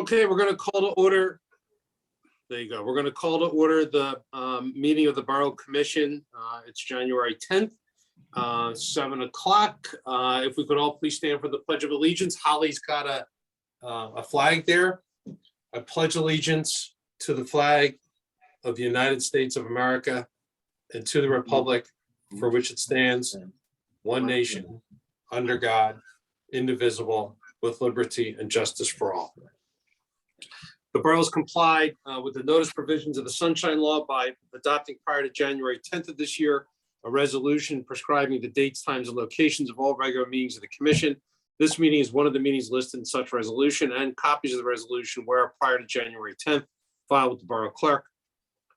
Okay, we're going to call to order. There you go. We're going to call to order the meeting of the Borough Commission. It's January 10th, 7 o'clock. If we could all please stand for the Pledge of Allegiance. Holly's got a flag there. I pledge allegiance to the flag of the United States of America and to the republic for which it stands, one nation, under God, indivisible, with liberty and justice for all. The boroughs complied with the notice provisions of the Sunshine Law by adopting prior to January 10th of this year a resolution prescribing the dates, times, and locations of all regular meetings of the commission. This meeting is one of the meetings listed in such resolution, and copies of the resolution were prior to January 10th filed with the borough clerk.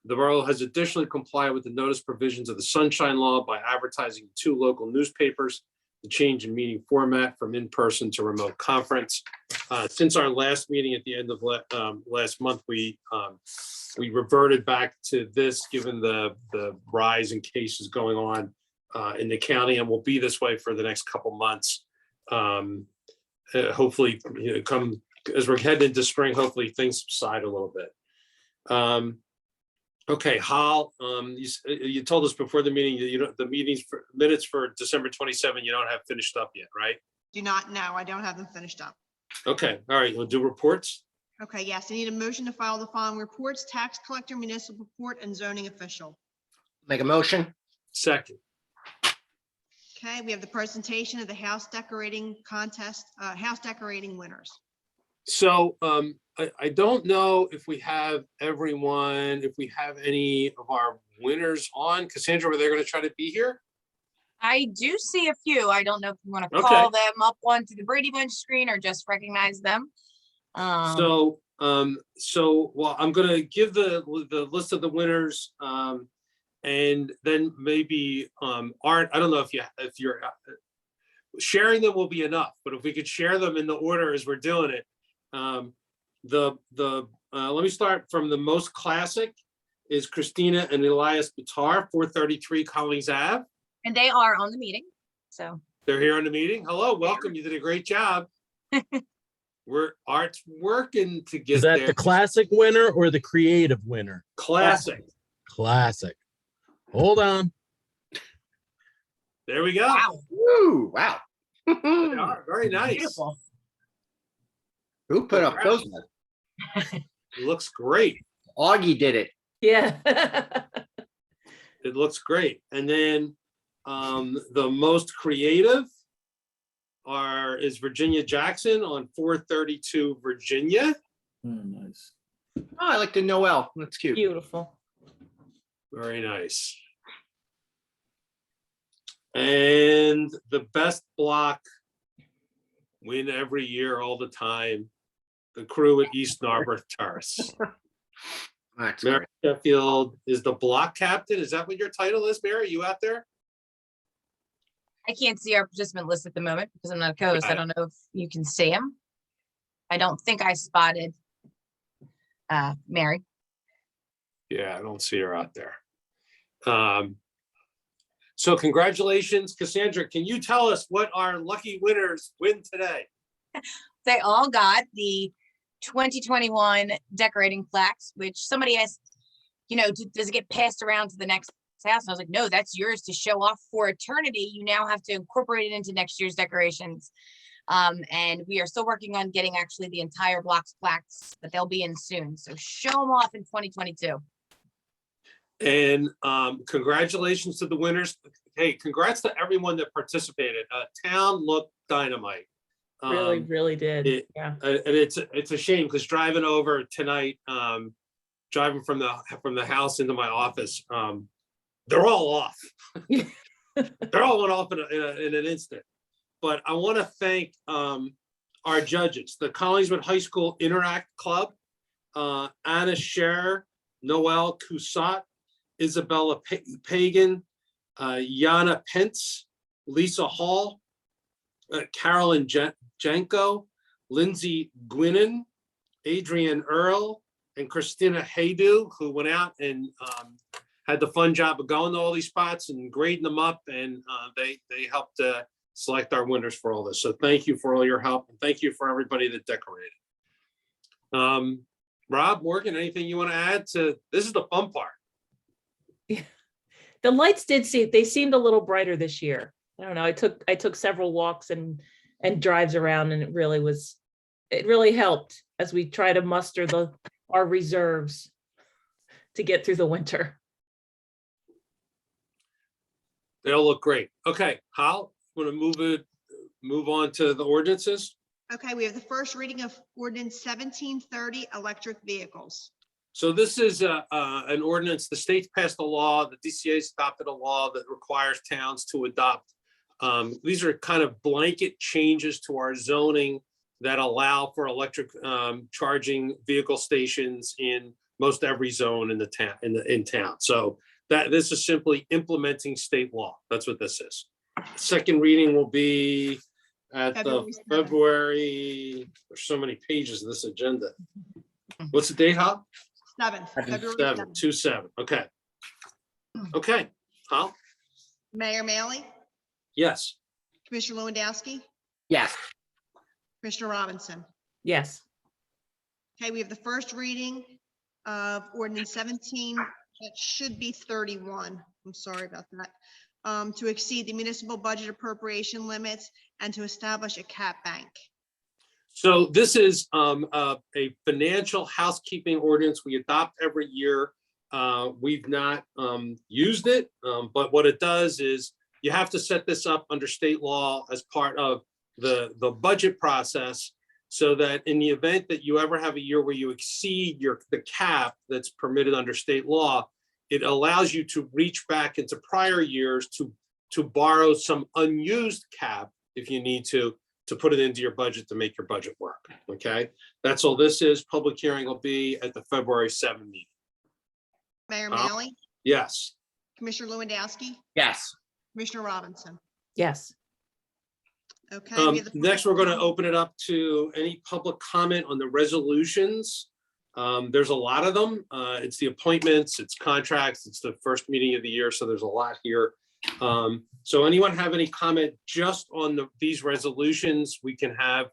The borough has additionally complied with the notice provisions of the Sunshine Law by advertising 2 local newspapers, the change in meeting format from in-person to remote conference. Since our last meeting at the end of last month, we reverted back to this, given the rise in cases going on in the county, and will be this way for the next couple months. Hopefully, come as we're heading into spring, hopefully things subside a little bit. Okay, Hal, you told us before the meeting that the minutes for December 27 you don't have finished up yet, right? Do not know. I don't have them finished up. Okay, all right, we'll do reports. Okay, yes, I need a motion to file the following reports: tax collector, municipal report, and zoning official. Make a motion. Second. Okay, we have the presentation of the house decorating contest, house decorating winners. So I don't know if we have everyone, if we have any of our winners on. Cassandra, were they going to try to be here? I do see a few. I don't know if you want to call them up onto the Brady Bunch screen or just recognize them. Well, I'm going to give the list of the winners, and then maybe Art. I don't know if you're sharing them will be enough, but if we could share them in the order as we're doing it. Let me start from the most classic is Christina and Elias Bitar, 433 Collins Ave. And they are on the meeting, so. They're here on the meeting. Hello, welcome. You did a great job. Art's working to get there. Is that the classic winner or the creative winner? Classic. Classic. Hold on. There we go. Wow. Ooh, wow. They are very nice. Beautiful. Who put up those? It looks great. Augie did it. Yeah. It looks great. And then the most creative is Virginia Jackson on 432 Virginia. Oh, nice. Oh, I like the Noel. That's cute. Beautiful. Very nice. And the best block win every year, all the time. The crew at East Narberth Terrace. That's Mary great. Sheffield is the block captain. Is that what your title is, Mary? You out there? I can't see our participant list at the moment because I'm not a co-host. I don't know if you can see him. I don't think I spotted Mary. Yeah, I don't see her out there. So congratulations, Cassandra. Can you tell us what our lucky winners win today? They all got the 2021 decorating plaques, which somebody asked, does it get passed around to the next house? And I was like, no, that's yours to show off for eternity. You now have to incorporate it into next year's decorations. And we are still working on getting actually the entire block's plaques, but they'll be in soon. So show them off in 2022. And congratulations to the winners. Hey, congrats to everyone that participated. Town looked dynamite. Really did. Yeah. And it's a shame because driving over tonight, driving from the house into my office, they're all off. They're all went off in an instant. But I want to thank our judges, the Collingswood High School Interact Club, Anna Scher, Noel Coussat, Isabella Pagan, Yana Pence, Lisa Hall, Carolyn Janko, Lindsay Gwynnon, Adrienne Earl, and Christina Haydu, who went out and had the fun job of going to all these spots and grading them up, and they helped select our winners for all this. So thank you for all your help, and thank you for everybody that decorated. Rob, Morgan, anything you want to add to, this is the fun part. The lights they seemed a little brighter this year. I don't know. I took several walks and drives around, and it really helped as we try to muster our reserves to get through the winter. They'll look great. Okay, Hal, want to move on to the ordinances? Okay, we have the first reading of ordinance 1730, electric vehicles. So this is an ordinance. The state's passed a law, the DCA's adopted a law that requires towns to adopt. These are kind of blanket changes to our zoning that allow for electric charging vehicle stations in most every zone in the town, in town. So this is simply implementing state law. That's what this is. Second reading will be at the February, there's so many pages of this agenda. What's the date, Hal? 7th, February 7, 7th. 2/7. Okay. Okay, Hal? Mayor Maley, Yes. Commissioner Lewandowski, Yes. Commissioner Robinson. Yes. Okay, we have the first reading of ordinance 17, that should be 31. I'm sorry about that. To exceed the municipal budget appropriation limits and to establish a cap bank. So this is a financial housekeeping ordinance we adopt every year. We've not used it, but what it does is you have to set this up under state law as part of the budget process, so that in the event that you ever have a year where you exceed the cap that's permitted under state law, it allows you to reach back into prior years to borrow some unused cap if you need to put it into your budget to make your budget work. Okay, that's all this is. Public hearing will be at the February 7th meeting. Mayor Maley, Yes. Commissioner Lewandowski, Yes. Commissioner Robinson. Yes. Okay. We have the Next, we're going to open it up to any public comment on the resolutions. There's a lot of them. It's the appointments, it's contracts, it's the first meeting of the year, so there's a lot here. So anyone have any comment just on these resolutions? We can have,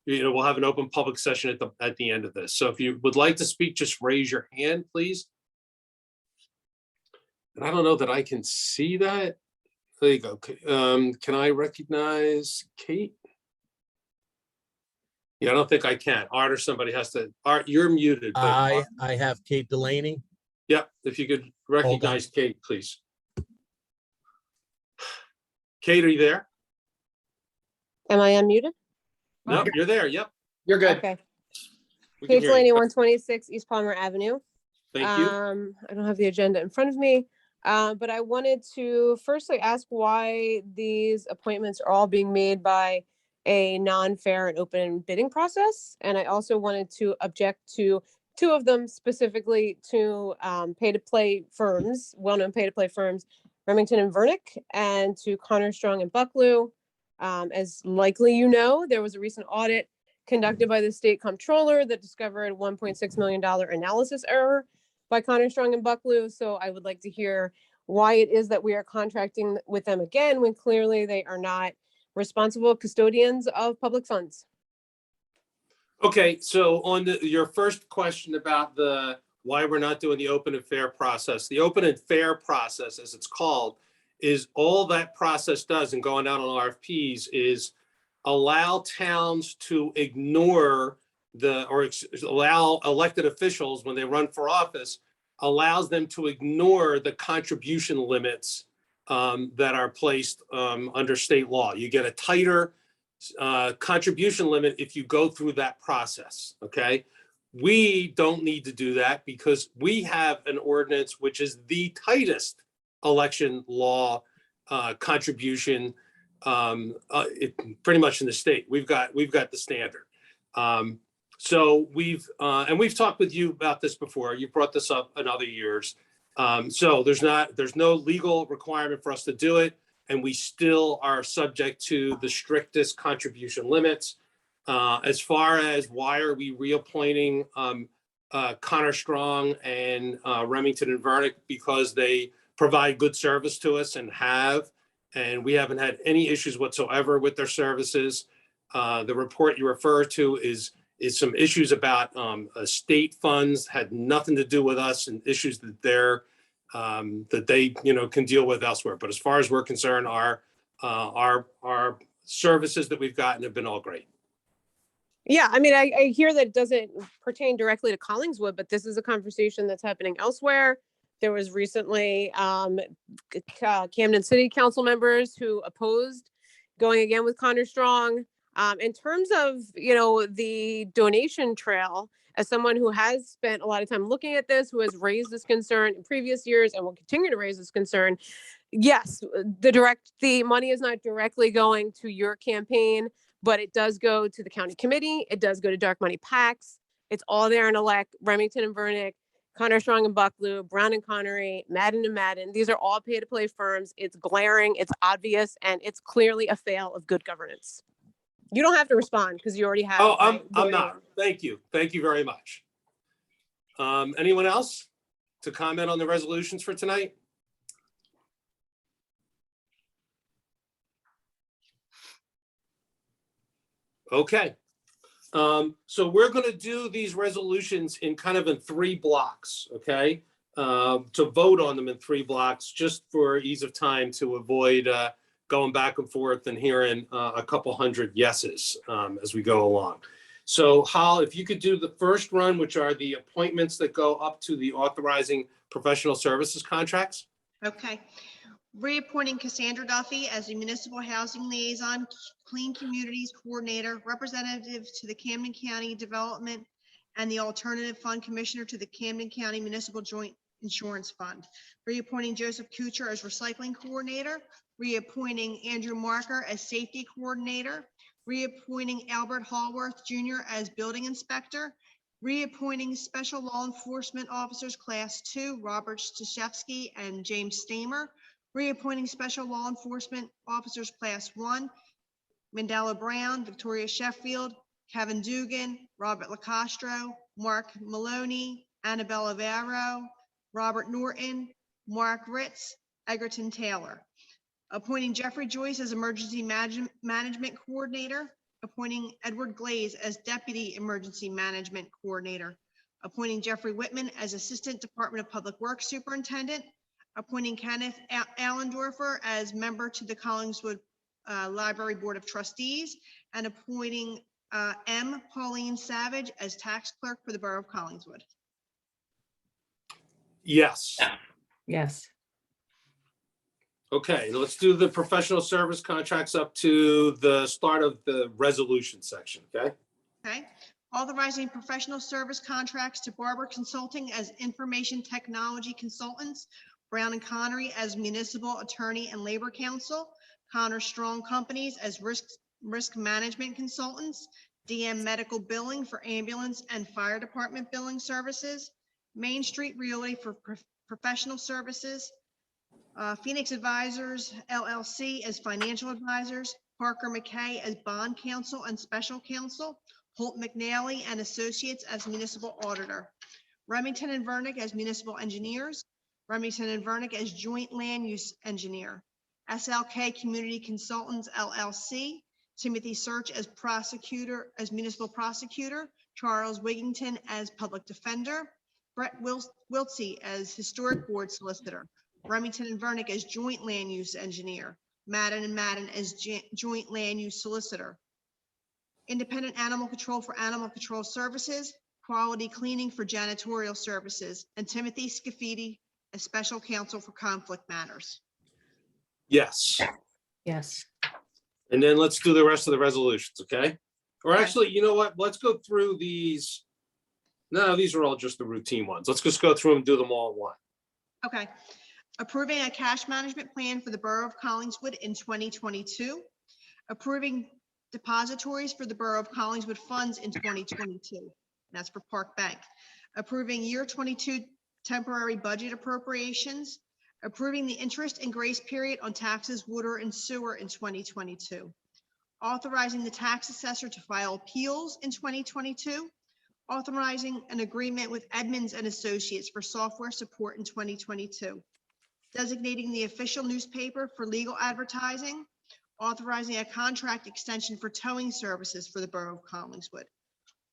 we'll have an open public session at the end of this. So if you would like to speak, just raise your hand, please. And I don't know that I can see that. There you go. Can I recognize Kate? Yeah, I don't think I can. Art or somebody has to. Art, you're muted. But I have Kate Delaney. Yep, if you could recognize Kate, please. Kate, are you there? Am I unmuted? No, you're there. Yep. You're good. Okay. We can Kate hear Delaney, you. 126 East Palmer Avenue. Thank you. I don't have the agenda in front of me, but I wanted to firstly ask why these appointments are all being made by a non-fair and open bidding process. And I also wanted to object to two of them, specifically to pay-to-play firms, well-known pay-to-play firms, Remington and Vernick, and to Connor Strong and Bucklew. As likely you know, there was a recent audit conducted by the state comptroller that discovered $1.6 million analysis error by Connor Strong and Bucklew. So I would like to hear why it is that we are contracting with them again, when clearly they are not responsible custodians of public funds. Okay, so on your first question about why we're not doing the open and fair process, the open and fair process, as it's called, is all that process does, and going out on RFPs, is allow towns to ignore allow elected officials, when they run for office, allows them to ignore the contribution limits that are placed under state law. You get a tighter contribution limit if you go through that process, okay? We don't need to do that because we have an ordinance which is the tightest election law contribution pretty much in the state. We've got the standard. So we've talked with you about this before. You brought this up in other years. So there's no legal requirement for us to do it, and we still are subject to the strictest contribution limits. As far as why are we reappointing Connor Strong and Remington and Vernick, because they provide good service to us and we haven't had any issues whatsoever with their services. The report you refer to is is some issues about state funds, had nothing to do with us, and issues that they can deal with elsewhere. But as far as we're concerned, our services that we've gotten have been all great. Yeah, I mean, I hear that it doesn't pertain directly to Collingswood, but this is a conversation that's happening elsewhere. There was recently Camden City Council members who opposed going again with Connor Strong. In terms of, the donation trail, as someone who has spent a lot of time looking at this, who has raised this concern in previous years and will continue to raise this concern, yes, the money is not directly going to your campaign, but it does go to the county committee. It does go to dark money PACs. It's all there in elect Remington and Vernick, Connor Strong and Bucklew, Brown and Connery, Madden and Madden. These are all pay to play firms. It's glaring, it's obvious, and it's clearly a fail of good governance. You don't have to respond because you already have. Oh, I'm not. Thank you. Thank you very much. Anyone else to comment on the resolutions for tonight? Okay. So we're going to do these resolutions in three blocks, okay? To vote on them in three blocks, just for ease of time, to avoid going back and forth and hearing a couple hundred yeses as we go along. So Hal, if you could do the first run, which are the appointments that go up to the authorizing professional services contracts. Okay. Reappointing Cassandra Duffy as the Municipal Housing Liaison, Clean Communities Coordinator, representative to the Camden County Development and the Alternative Fund Commissioner to the Camden County Municipal Joint Insurance Fund. Reappointing Joseph Kuchar as Recycling Coordinator. Reappointing Andrew Marker as Safety Coordinator. Reappointing Albert Hallworth Jr. as Building Inspector. Reappointing Special Law Enforcement Officers Class 2, Robert Stashevsky and James Stamer. Reappointing Special Law Enforcement Officers Class 1, Mandela Brown, Victoria Sheffield, Kevin Dugan, Robert LaCastro, Mark Maloney, Annabella Varro, Robert Norton, Mark Ritz, Egerton Taylor. Appointing Jeffrey Joyce as Emergency Management Coordinator. Appointing Edward Glaze as Deputy Emergency Management Coordinator. Appointing Jeffrey Whitman as Assistant Department of Public Works Superintendent. Appointing Kenneth Allendorfer as member to the Collingswood Library Board of Trustees, and appointing M. Pauline Savage as tax clerk for the Borough of Collingswood. Yes. Yes. Okay, let's do the professional service contracts up to the start of the resolution section, okay? Okay. Authorizing professional service contracts to Barber Consulting as information technology consultants, Brown and Connery as municipal attorney and labor counsel, Connor Strong Companies as risk management consultants, DM Medical Billing for ambulance and fire department billing services, Main Street Realty for professional services, Phoenix Advisors LLC as financial advisors, Parker McKay as bond counsel and special counsel, Holt McNally and Associates as municipal auditor, Remington and Vernick as municipal engineers, Remington and Vernick as joint land use engineer, SLK Community Consultants LLC, Timothy Search as prosecutor, as municipal prosecutor, Charles Wigington as public defender, Brett Wiltsey as historic board solicitor, Remington and Vernick as joint land use engineer, Madden and Madden as joint land use solicitor, Independent Animal Control for animal control services, Quality Cleaning for janitorial services, and Timothy Scafidi as special counsel for conflict matters. Yes. Yes. And then let's do the rest of the resolutions, okay? Or Okay. actually, you know what? Let's go through these. No, these are all just the routine ones. Let's just go through them and do them all at once. Okay. Approving a cash management plan for the Borough of Collingswood in 2022. Approving depositories for the Borough of Collingswood funds in 2022. That's for Park Bank. Approving year 22 temporary budget appropriations. Approving the interest and grace period on taxes, water, and sewer in 2022. Authorizing the tax assessor to file appeals in 2022. Authorizing an agreement with Edmonds and Associates for software support in 2022. Designating the official newspaper for legal advertising. Authorizing a contract extension for towing services for the Borough of Collingswood.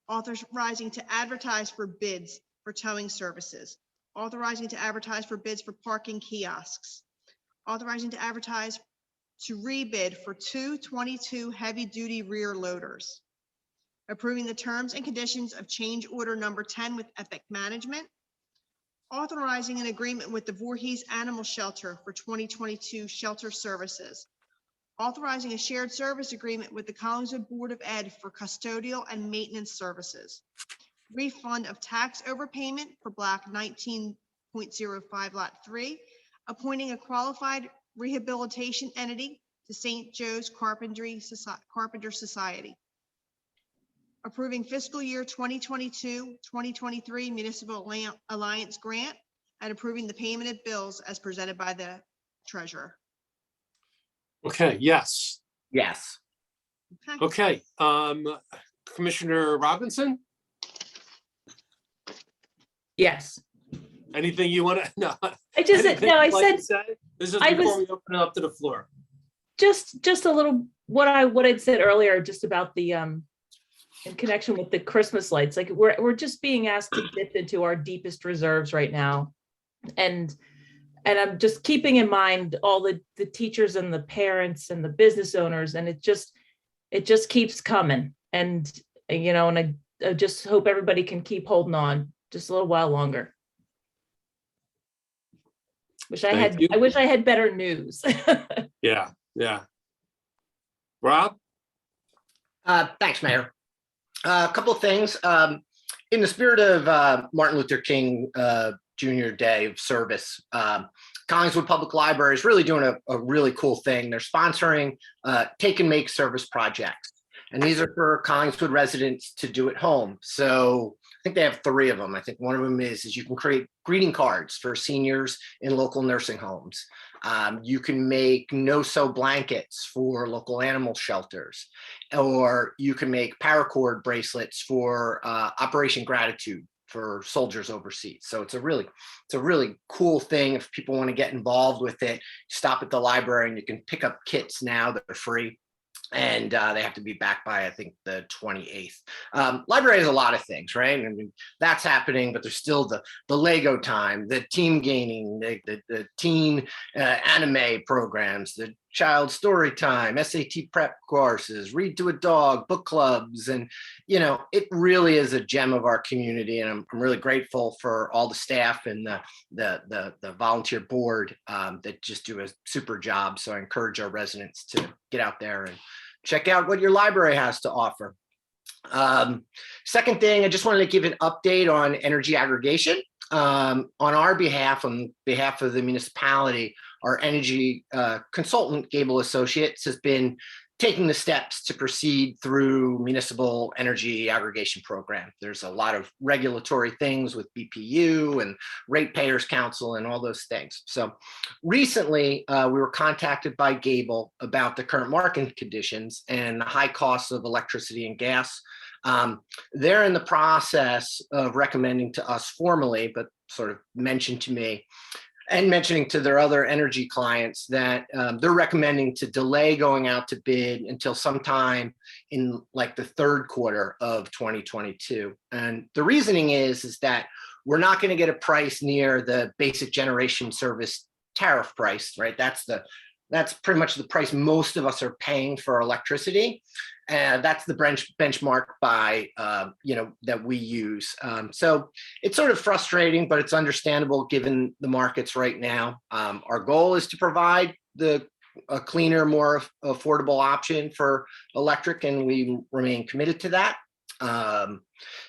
Authorizing to advertise for bids for towing services. Authorizing to advertise for bids for parking kiosks. Authorizing to advertise to rebid for 222 heavy-duty rear loaders. Approving the terms and conditions of change order number 10 with Epic Management. Authorizing an agreement with the Voorhees Animal Shelter for 2022 shelter services. Authorizing a shared service agreement with the Collingswood Board of Ed for custodial and maintenance services. Refund of tax overpayment for Block 19.05 Lot 3. Appointing a qualified rehabilitation entity to St. Joe's Carpenter Society. Approving fiscal year 2022-2023 Municipal Alliance Grant and approving the payment of bills as presented by the treasurer. Okay, yes. Yes. Okay. Okay, Commissioner Robinson, Yes. anything you want to, no. I just, anything no, I you'd like said, to say? This is I before was- we open it up to the floor. just a little, what I'd said earlier, just about the, in connection with the Christmas lights, like we're just being asked to dip into our deepest reserves right now. And I'm just keeping in mind all the teachers and the parents and the business owners, and it just keeps coming. And, you know, and I just hope everybody can keep holding on just a little while longer. Thank you. I wish I had better news. Yeah, yeah. Rob? Thanks, Mayor. A couple of things. In the spirit of Martin Luther King Jr. Day of Service, Collingswood Public Library is really doing a really cool thing. They're sponsoring take and make service projects. And these are for Collingswood residents to do at home. So I think they have 3 of them. I think one of them is you can create greeting cards for seniors in local nursing homes. You can make no-sew blankets for local animal shelters, or you can make paracord bracelets for Operation Gratitude for soldiers overseas. So it's a really cool thing. If people want to get involved with it, stop at the library and you can pick up kits now that are free. And they have to be back by, I think, the 28th. Library has a lot of things, right? I mean, that's happening, but there's still the Lego time, the team gaining, the teen anime programs, the child story time, SAT prep courses, read to a dog, book clubs. And, you know, it really is a gem of our community. And I'm really grateful for all the staff and the volunteer board that just do a super job. So I encourage our residents to get out there and check out what your library has to offer. Second thing, I just wanted to give an update on energy aggregation. On our behalf, on behalf of the municipality, our energy consultant, Gable Associates, has been taking the steps to proceed through municipal energy aggregation program. There's a lot of regulatory things with BPU and ratepayers council and all those things. So recently we were contacted by Gable about the current market conditions and the high costs of electricity and gas. They're in the process of recommending to us formally, but sort of mentioned to me and mentioning to their other energy clients that they're recommending to delay going out to bid until sometime in like the 3rd quarter of 2022. And the reasoning is that we're not going to get a price near the basic generation service tariff price, right? That's pretty much the price most of us are paying for electricity. And that's the benchmark by, that we use. So it's sort of frustrating, but it's understandable given the markets right now. Our goal is to provide a cleaner, more affordable option for electric, and we remain committed to that. In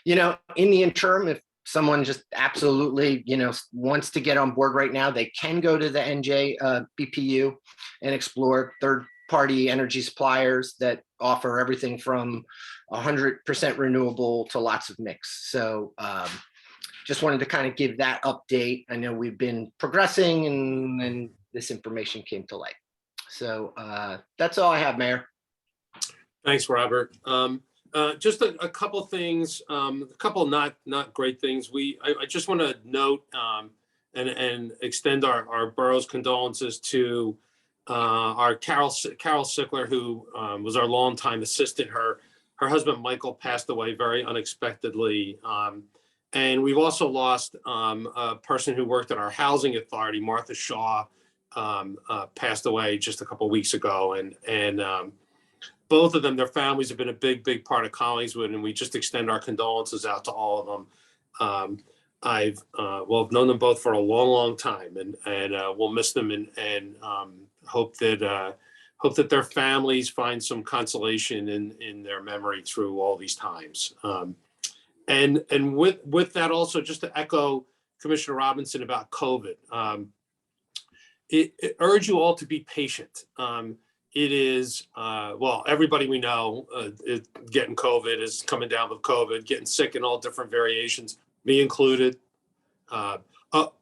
the interim, if someone just absolutely, wants to get on board right now, they can go to the NJ BPU and explore third-party energy suppliers that offer everything from 100% renewable to lots of mix. So just wanted to kind of give that update. I know we've been progressing and this information came to light. So that's all I have, Mayor. Thanks, Robert. Just a couple things, a couple not great things. I just want to note and extend our borough's condolences to our Carol Sickler, who was our longtime assistant. Her her husband, Michael, passed away very unexpectedly. And we've also lost a person who worked at our housing authority, Martha Shaw, passed away just a couple of weeks ago. And both of them, their families have been a big part of Collingswood, and we just extend our condolences out to all of them. I've known them both for a long time, and we'll miss them, and hope that their families find some consolation in their memory through all these times. And with that also, just to echo Commissioner Robinson about COVID, it urge you all to be patient. It is, everybody we know getting COVID, is coming down with COVID, getting sick in all different variations, me included,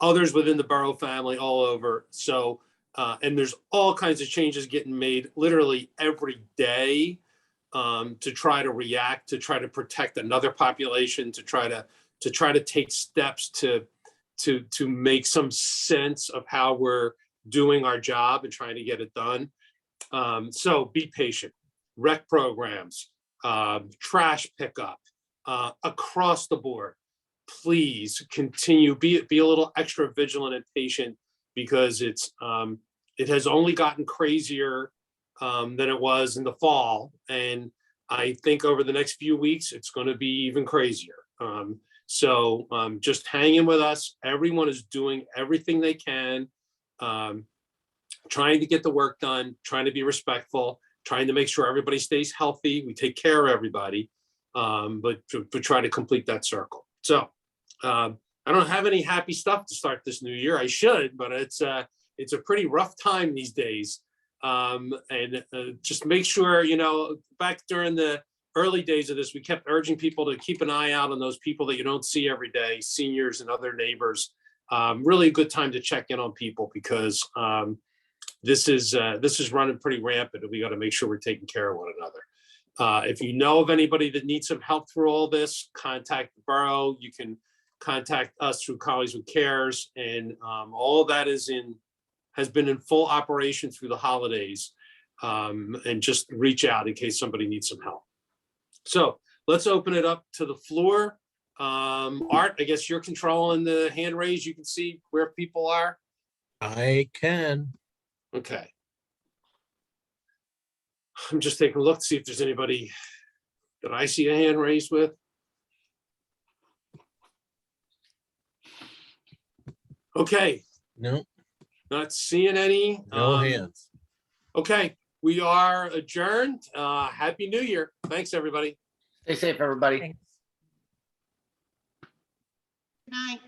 others within the borough family all over. So, and there's all kinds of changes getting made literally every day to try to react, to try to protect another population, to try to take steps to make some sense of how we're doing our job and trying to get it done. So be patient. Rec programs, trash pickup, across the board. Please continue, be a little extra vigilant and patient, because it has only gotten crazier than it was in the fall. And I think over the next few weeks, it's going to be even crazier. So just hang in with us. Everyone is doing everything they can, trying to get the work done, trying to be respectful, trying to make sure everybody stays healthy. We take care of everybody, but try to complete that circle. So I don't have any happy stuff to start this new year. I should, but it's a pretty rough time these days. And just make sure, back during the early days of this, we kept urging people to keep an eye out on those people that you don't see every day, seniors and other neighbors. Really a good time to check in on people, because this is running pretty rampant, and we got to make sure we're taking care of one another. If you know of anybody that needs some help through all this, contact the borough. You can contact us through Collingswood Cares, and all of that has been in full operation through the holidays, and just reach out in case somebody needs some help. So let's open it up to the floor. Art, I guess you're controlling the hand raise. You can see where people are. I can. Okay. I'm just taking a look to see if there's anybody that I see a hand raised with. Okay. No, Not seeing any. no hands. Okay, we are adjourned. Happy New Year. Thanks, everybody. Stay safe, everybody. Thanks. Good night.